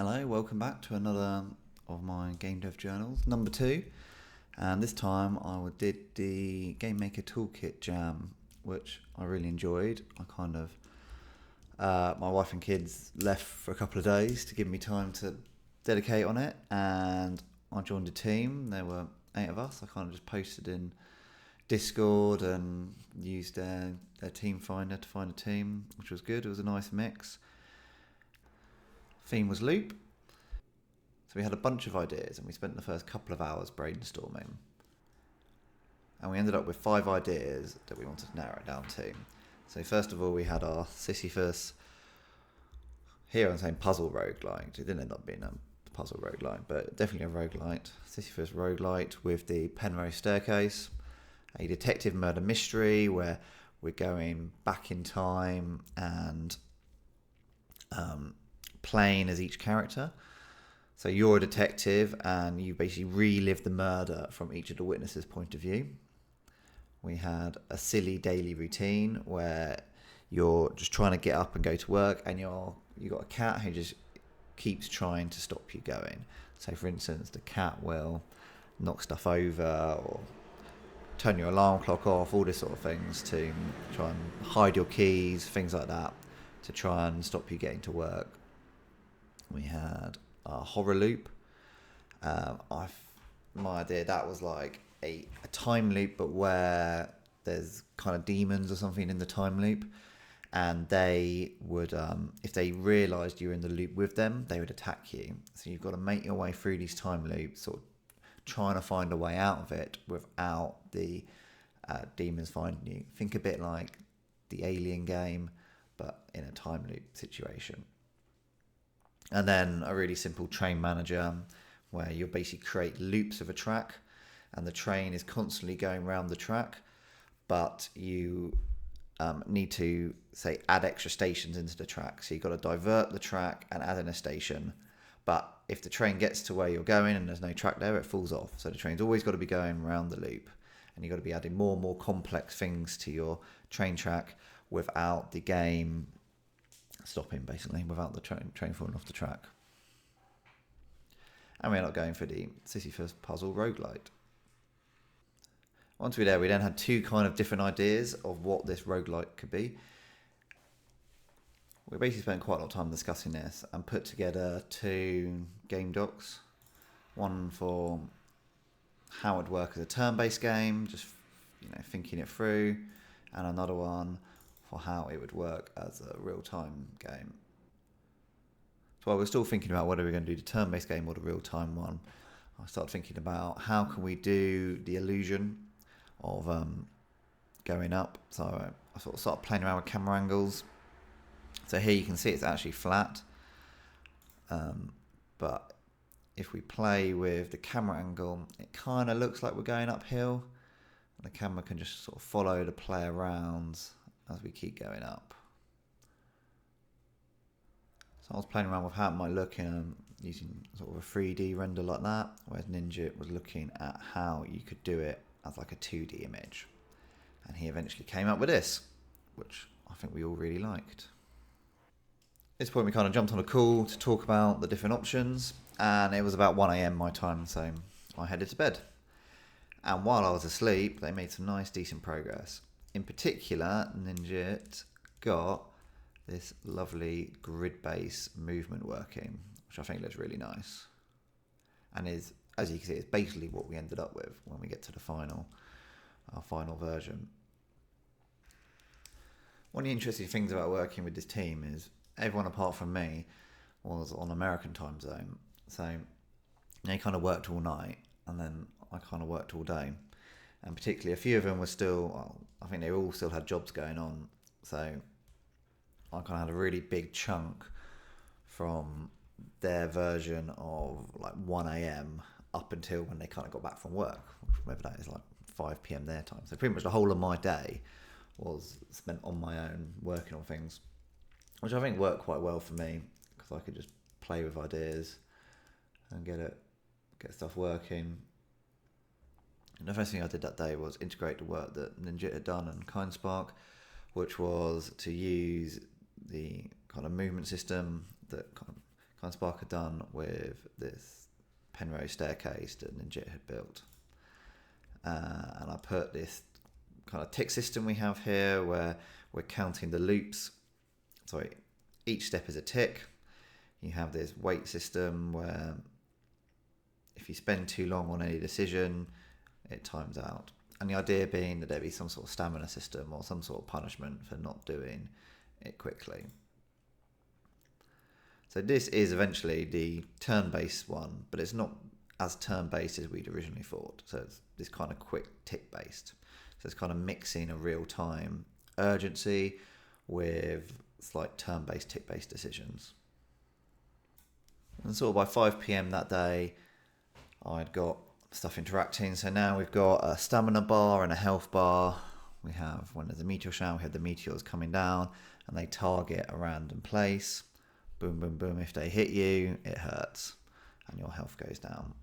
Hello, welcome back to another of my game dev journals, number 2. And this time I did the Game Maker Toolkit Jam, which I really enjoyed. My wife and kids left for a couple of days to give me time to dedicate on it, and I joined a team. There were 8 of us. I kind of just posted in Discord and used their team finder to find a team, which was good. It was a nice mix. Theme was loop. So we had a bunch of ideas and we spent the first couple of hours brainstorming. And we ended up with 5 ideas that we wanted to narrow it down to. So first of all, we had our Sisyphus, here I'm saying puzzle roguelite. It didn't end up being a puzzle roguelite, but definitely a roguelite. Sisyphus roguelite with the Penrose Staircase, a detective murder mystery where we're going back in time and playing as each character. So you're a detective and you basically relive the murder from each of the witnesses' point of view. We had a silly daily routine where you're just trying to get up and go to work, and you got a cat who just keeps trying to stop you going. So for instance, the cat will knock stuff over or turn your alarm clock off, all this sort of things to try and hide your keys, things like that, to try and stop you getting to work. We had a horror loop. My idea, that was like a time loop, but where there's kind of demons or something in the time loop, and they would, if they realised you were in the loop with them, they would attack you. So you've got to make your way through these time loops, sort of trying to find a way out of it without the demons finding you. Think a bit like the Alien game, but in a time loop situation. And then a really simple train manager where you basically create loops of a track, and the train is constantly going around the track, but you need to, say, add extra stations into the track. So you've got to divert the track and add in a station. But if the train gets to where you're going and there's no track there, it falls off. So the train's always got to be going around the loop. And you've got to be adding more and more complex things to your train track without the game stopping, basically, without the train falling off the track. And we ended up going for the Sisyphus puzzle roguelite. Once we were there, we then had 2 kind of different ideas of what this roguelite could be. We basically spent quite a lot of time discussing this and put together 2 game docs. One for how it would work as a turn-based game, just thinking it through, and another one for how it would work as a real-time game. So while we're still thinking about whether we're going to do the turn-based game or the real-time one, I started thinking about how can we do the illusion of going up. So I sort of started playing around with camera angles. So here you can see it's actually flat, but if we play with the camera angle, it kind of looks like we're going uphill, and the camera can just sort of follow the player around as we keep going up. So I was playing around with how it might look using sort of a 3D render like that, whereas Ninja was looking at how you could do it as like a 2D image. And he eventually came up with this, which I think we all really liked. At this point we kind of jumped on a call to talk about the different options, and it was about 1 AM my time, so I headed to bed. And while I was asleep, they made some nice decent progress. In particular, Ninja got this lovely grid-based movement working, which I think looks really nice. And is, as you can see, it's basically what we ended up with when we get to our final version. One of the interesting things about working with this team is everyone apart from me was on American time zone. So they kind of worked all night, and then I kind of worked all day. And particularly a few of them were still, I think they all still had jobs going on. So I kind of had a really big chunk from their version of like 1 AM up until when they kind of got back from work, whatever that is, like 5 PM their time. So pretty much the whole of my day was spent on my own working on things, which I think worked quite well for me because I could just play with ideas and get stuff working. And the first thing I did that day was integrate the work that Ninja had done and KindSpark, which was to use the kind of movement system that kind Kind Spark had done with this Penrose staircase that Ninja had built. And I put this kind of tick system we have here where we're counting the loops. Sorry, each step is a tick. You have this weight system where if you spend too long on any decision, it times out. And the idea being that there be some sort of stamina system or some sort of punishment for not doing it quickly. So this is eventually the turn-based one, but it's not as turn-based as we'd originally thought. So it's this kind of quick tick-based. So it's kind of mixing a real-time urgency with slight turn-based, tick-based decisions. And sort of by 5 PM that day, I'd got stuff interacting. So now we've got a stamina bar and a health bar. We have, when there's a meteor shower, we have the meteors coming down and they target a random place. Boom, boom, boom. If they hit you, it hurts and your health goes down.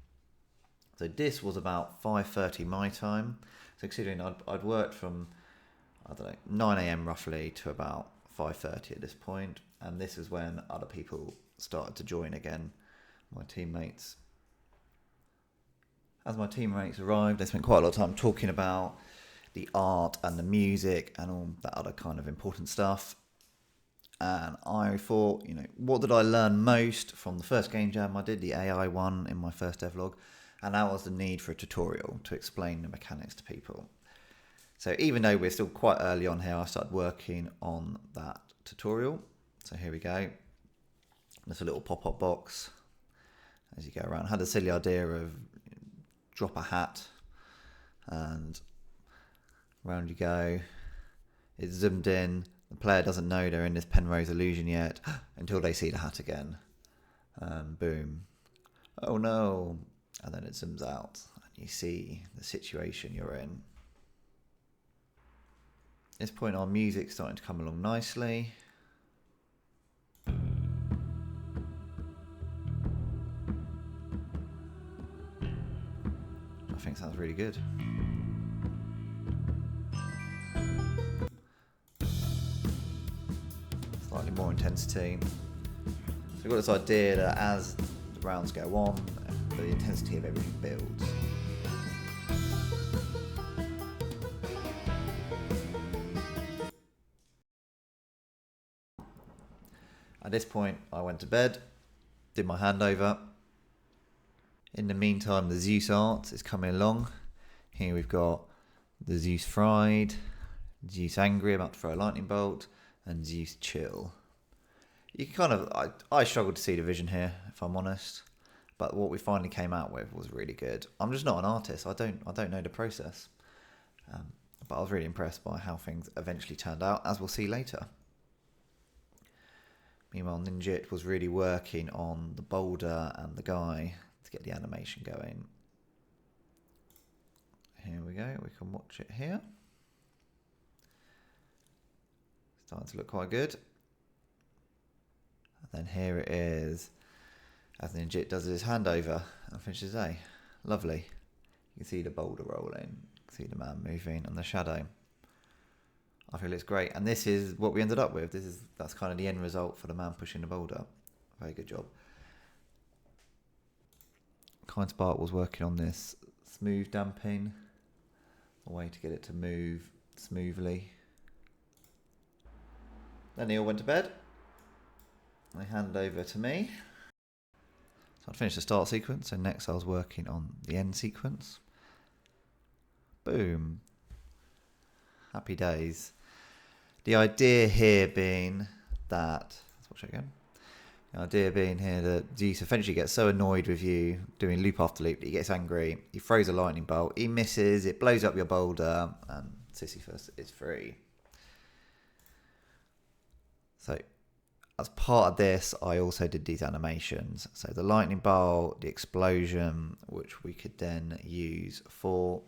So this was about 5:30 my time. So considering I'd worked from, 9 AM roughly to about 5:30 at this point. And this is when other people started to join again, my teammates. As my teammates arrived, they spent quite a lot of time talking about the art and the music and all that other kind of important stuff. And I thought, what did I learn most from the first game jam I did, the AI one in my first devlog? And that was the need for a tutorial to explain the mechanics to people. So even though we're still quite early on here, I started working on that tutorial. So here we go. There's a little pop-up box as you go around. I had a silly idea of drop a hat and round you go. It's zoomed in. The player doesn't know they're in this Penrose illusion yet until they see the hat again. And boom. Oh no. And then it zooms out and you see the situation you're in. At this point our music's starting to come along nicely. I think sounds really good. Slightly more intensity. So we've got this idea that as the rounds go on, the intensity of everything builds. At this point, I went to bed, did my handover. In the meantime, the Zeus art is coming along. Here we've got the Zeus fried, Zeus angry, about to throw a lightning bolt, and Zeus chill. You can kind of, I struggled to see the vision here, if I'm honest. But what we finally came out with was really good. I'm just not an artist. I don't know the process. But I was really impressed by how things eventually turned out, as we'll see later. Meanwhile, Ninjit was really working on the boulder and the guy to get the animation going. Here we go. We can watch it here. Starting to look quite good. And then here it is as Ninjit does his handover and finishes A. Lovely. You can see the boulder rolling, you can see the man moving and the shadow. I feel it's great. And this is what we ended up with. That's kind of the end result for the man pushing the boulder. Very good job. Kind Spark was working on this smooth damping, a way to get it to move smoothly. Then they all went to bed. They handed over to me. So I'd finished the start sequence, and next I was working on the end sequence. Boom. Happy days. The idea here being that, let's watch it again. The idea being here that Zeus eventually gets so annoyed with you doing loop after loop that he gets angry. He throws a lightning bolt. He misses. It blows up your boulder, and Sisyphus is free. So, as part of this, I also did these animations. So the lightning bolt, the explosion, which we could then use for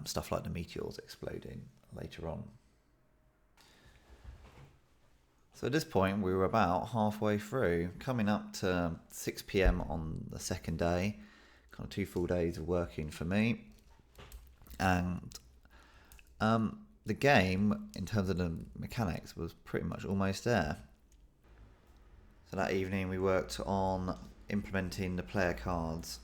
stuff like the meteors exploding later on. So at this point, we were about halfway through, coming up to 6 PM on the second day, kind of 2 full days of working for me. And the game, in terms of the mechanics, was pretty much almost there. So that evening we worked on implementing the player cards.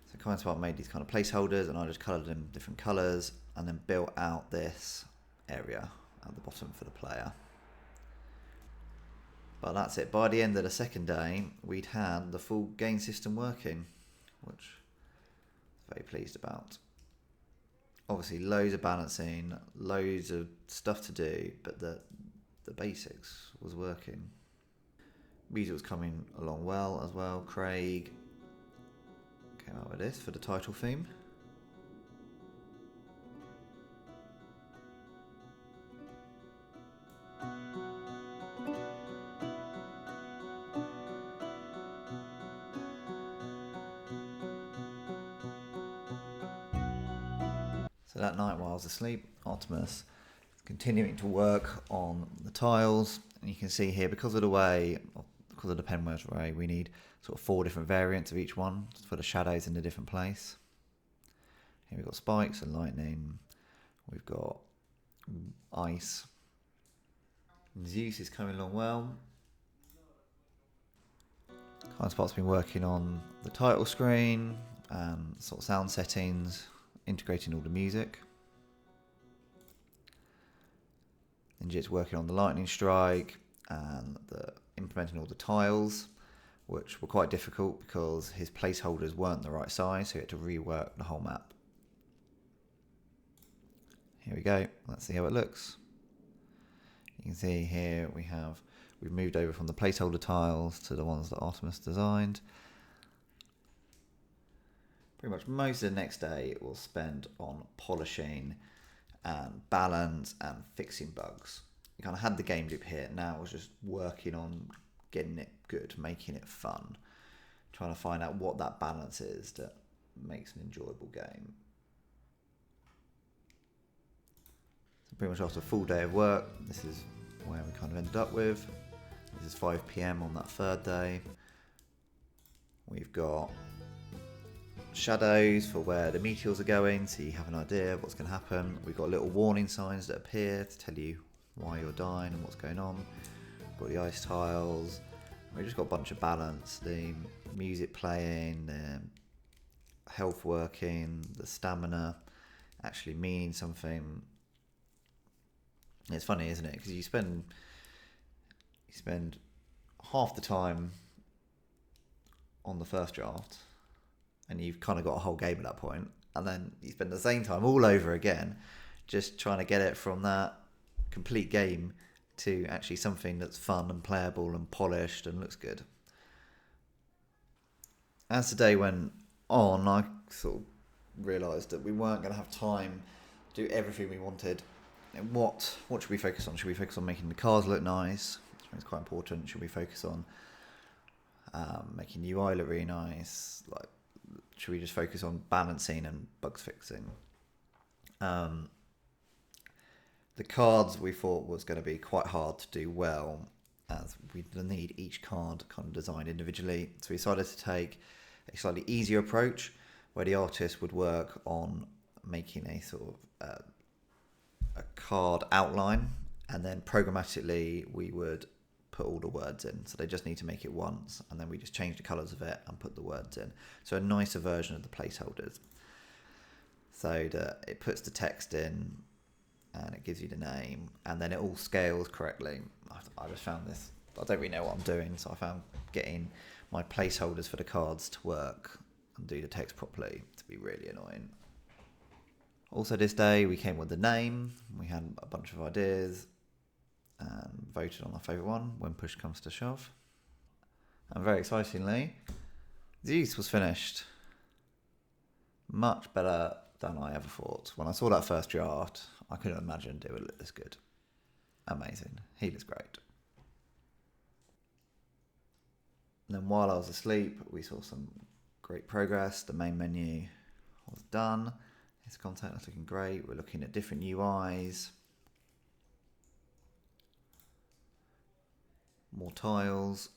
So Kind made these kind of placeholders, and I just coloured them different colours, and then built out this area at the bottom for the player. But that's it. By the end of the second day, we'd had the full game system working, which I was very pleased about. Obviously, loads of balancing, loads of stuff to do, but the basics was working. Music was coming along well as well. Craig came out with this for the title theme. So that night while I was asleep, Optimus continuing to work on the tiles, and you can see here, because of the penwares array, we need sort of 4 different variants of each one for the shadows in a different place. Here we've got spikes and lightning, we've got ice. And Zeus is coming along well. Spot's been working on the title screen and sort of sound settings, integrating all the music. Ninjit's working on the lightning strike and implementing all the tiles, which were quite difficult because his placeholders weren't the right size, so he had to rework the whole map. Here we go, let's see how it looks. You can see here we've moved over from the placeholder tiles to the ones that Artemis designed. Pretty much most of the next day we'll spend on polishing and balance and fixing bugs. You kind of had the game loop here, now it was just working on getting it good, making it fun, trying to find out what that balance is that makes an enjoyable game. So pretty much after a full day of work, this is where we kind of ended up with. This is 5 PM on that third day. We've got shadows for where the meteors are going, so you have an idea of what's going to happen. We've got little warning signs that appear to tell you why you're dying and what's going on. We've got the ice tiles. We've just got a bunch of balance, the music playing, the health working, the stamina actually meaning something. It's funny, isn't it? Because you spend half the time on the first draft and you've kind of got a whole game at that point, and then you spend the same time all over again just trying to get it from that complete game to actually something that's fun and playable and polished and looks good. As the day went on, I sort of realised that we weren't going to have time to do everything we wanted. And what should we focus on? Should we focus on making the cars look nice? It's quite important. Should we focus on making UI look really nice? Should we just focus on balancing and bugs fixing? The cards we thought was going to be quite hard to do well, as we need each card kind of designed individually. So we decided to take a slightly easier approach, where the artist would work on making a sort of a card outline, and then programmatically we would put all the words in. So they just need to make it once, and then we just change the colours of it and put the words in. So a nicer version of the placeholders, so that it puts the text in and it gives you the name, and then it all scales correctly. I just found this, I don't really know what I'm doing, so I found getting my placeholders for the cards to work and do the text properly to be really annoying. Also this day we came with the name. We had a bunch of ideas and voted on our favourite one, when push comes to shove. And very excitingly, Zeus was finished. Much better than I ever thought. When I saw that first draft, I couldn't imagine it would look this good. Amazing. He looks great. And then while I was asleep, we saw some great progress. The main menu was done. His content is looking great. We're looking at different UIs. More tiles.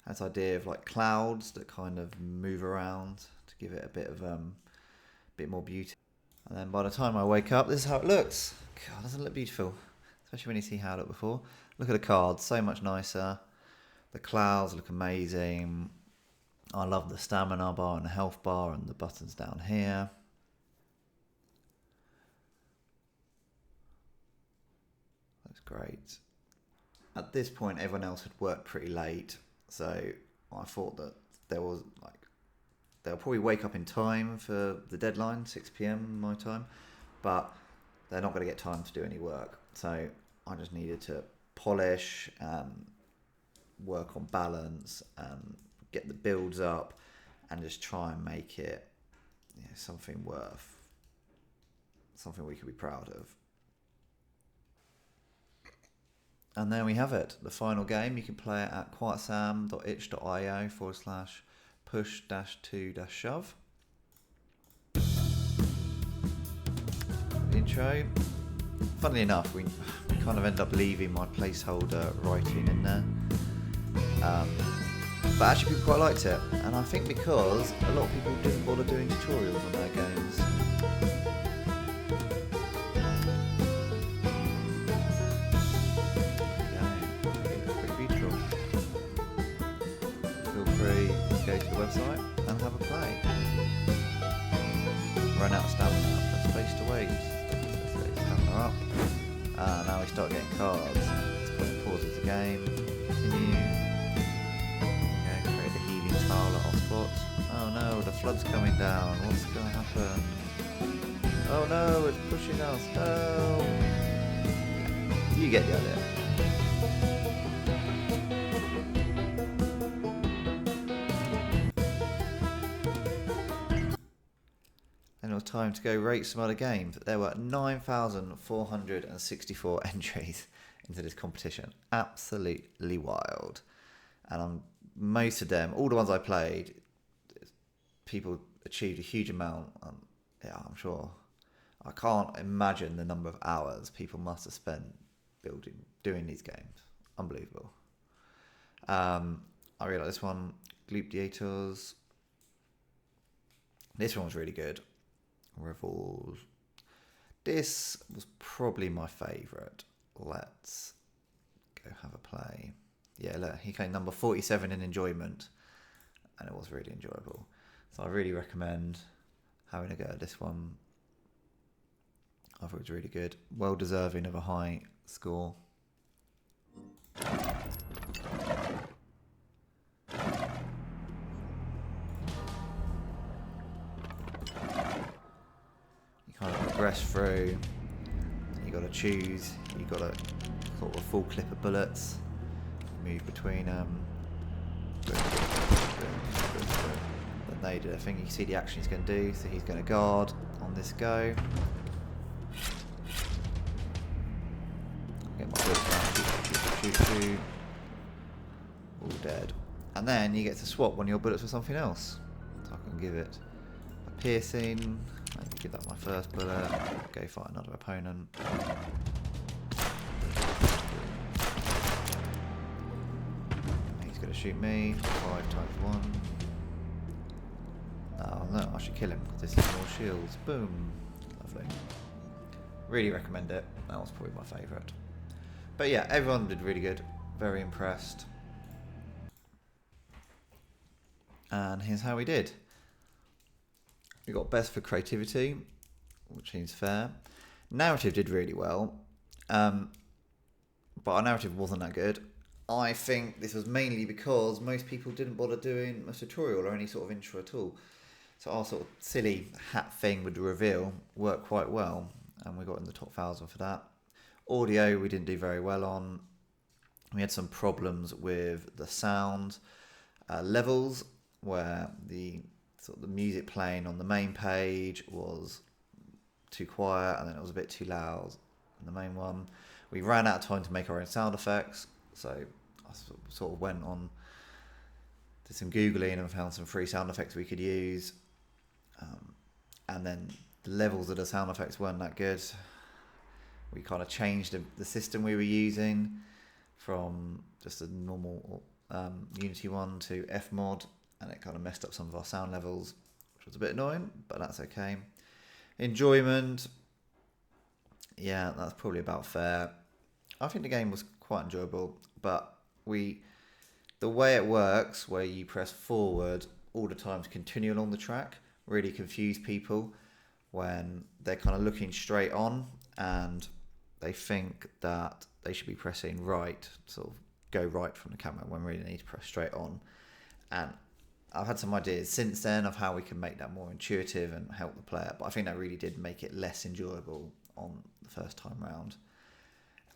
This idea of like clouds that kind of move around to give it a bit more beauty. And then by the time I wake up, this is how it looks. God, doesn't it look beautiful? Especially when you see how it looked before. Look at the cards, so much nicer. The clouds look amazing. I love the stamina bar and the health bar and the buttons down here. That's great. At this point, everyone else had worked pretty late, so I thought that there was they'll probably wake up in time for the deadline, 6 p.m. my time, but they're not going to get time to do any work. So I just needed to polish, work on balance, get the builds up, and just try and make it something we could be proud of. And there we have it, the final game. You can play it at quietsam.itch.io/push-2-shove. Intro. Funnily enough, we kind of end up leaving my placeholder writing in there. But actually people quite liked it. And I think because a lot of people didn't bother doing tutorials on their games. Go to the website and have a play. Run out of stamina, press space to wait. Stamina up. Now we start getting cards. Let's pause the game. Continue. Create a healing tile at our spot. Oh no, the flood's coming down. What's going to happen? Oh no, it's pushing us. No. You get the idea. And it was time to go rate some other games. There were 9,464 entries into this competition. Absolutely wild. And most of them, all the ones I played, people achieved a huge amount. I'm sure. I can't imagine the number of hours people must have spent doing these games. Unbelievable. I really like this one, Gladiators. This one was really good. Revolve. This was probably my favourite. Let's go have a play. Yeah, look, he came number 47 in enjoyment, and it was really enjoyable. So I really recommend having a go at this one. I thought it was really good. Well deserving of a high score. Kind of progress through. You got to choose. You got to sort of a full clip of bullets. Move between them. Then they do. I think you can see the action he's going to do. So he's going to guard on this go. Get my bullets down. Shoot. All dead. And then you get to swap one of your bullets for something else. So I can give it a piercing. Give that my first bullet. Go fight another opponent. He's going to shoot me. 5 times 1. Oh no, I should kill him because this is more shields. Boom. Lovely. Really recommend it. That was probably my favourite. But yeah, everyone did really good. Very impressed. And here's how we did. We got best for creativity, which seems fair. Narrative did really well, but our narrative wasn't that good. I think this was mainly because most people didn't bother doing a tutorial or any sort of intro at all. So our sort of silly hat thing with the reveal worked quite well, and we got in the top 1,000 for that. Audio we didn't do very well on. We had some problems with the sound levels, where the music playing on the main page was too quiet, and then it was a bit too loud in the main one. We ran out of time to make our own sound effects, so I sort of went on, did some Googling and found some free sound effects we could use. And then the levels of the sound effects weren't that good. We kind of changed the system we were using from just a normal Unity one to Fmod, and it kind of messed up some of our sound levels, which was a bit annoying, but that's okay. Enjoyment, yeah, that's probably about fair. I think the game was quite enjoyable, but the way it works, where you press forward all the time to continue along the track, really confused people when they're kind of looking straight on and they think that they should be pressing right, sort of go right from the camera when really they need to press straight on. And I've had some ideas since then of how we can make that more intuitive and help the player, but I think that really did make it less enjoyable on the first time round.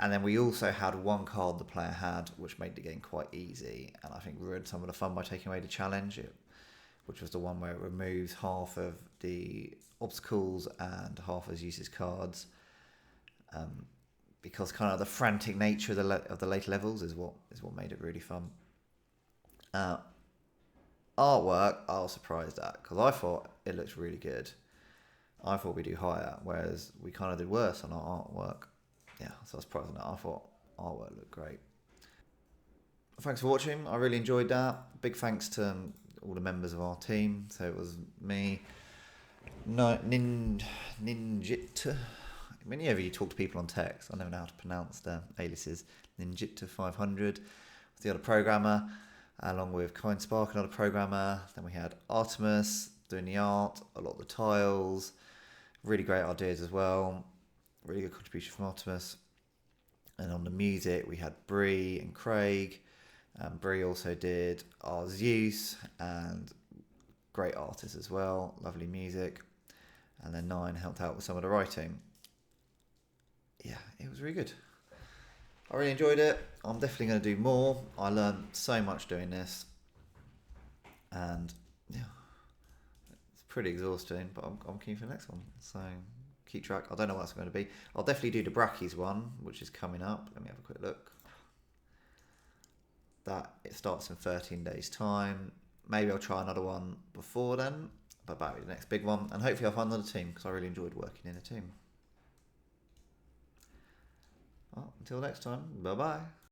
And then we also had one card the player had, which made the game quite easy, and I think ruined some of the fun by taking away the challenge, which was the one where it removes half of the obstacles and half as uses cards, because kind of the frantic nature of the later levels is what made it really fun. Artwork, I was surprised at because I thought it looked really good. I thought we'd do higher, whereas we kind of did worse on our artwork. Yeah, so I was surprised on that. I thought artwork looked great. Thanks for watching. I really enjoyed that. Big thanks to all the members of our team. So it was me, Ninjita. Whenever you talk to people on text, I never know how to pronounce their aliases. Ninjita 500 was the other programmer, along with Coin Spark, another programmer. Then we had Artemis doing the art, a lot of the tiles. Really great ideas as well. Really good contribution from Artemis. And on the music, we had Bree and Craig. Bree also did our Zeus, and great artists as well. Lovely music. And then Nine helped out with some of the writing. Yeah, it was really good. I really enjoyed it. I'm definitely going to do more. I learned so much doing this. And yeah, it's pretty exhausting, but I'm keen for the next one. So keep track. I don't know what it's going to be. I'll definitely do the Brackies one, which is coming up. Let me have a quick look. It starts in 13 days' time. Maybe I'll try another one before then, but that'll be the next big one. And hopefully I'll find another team because I really enjoyed working in a team. Well, until next time, bye bye.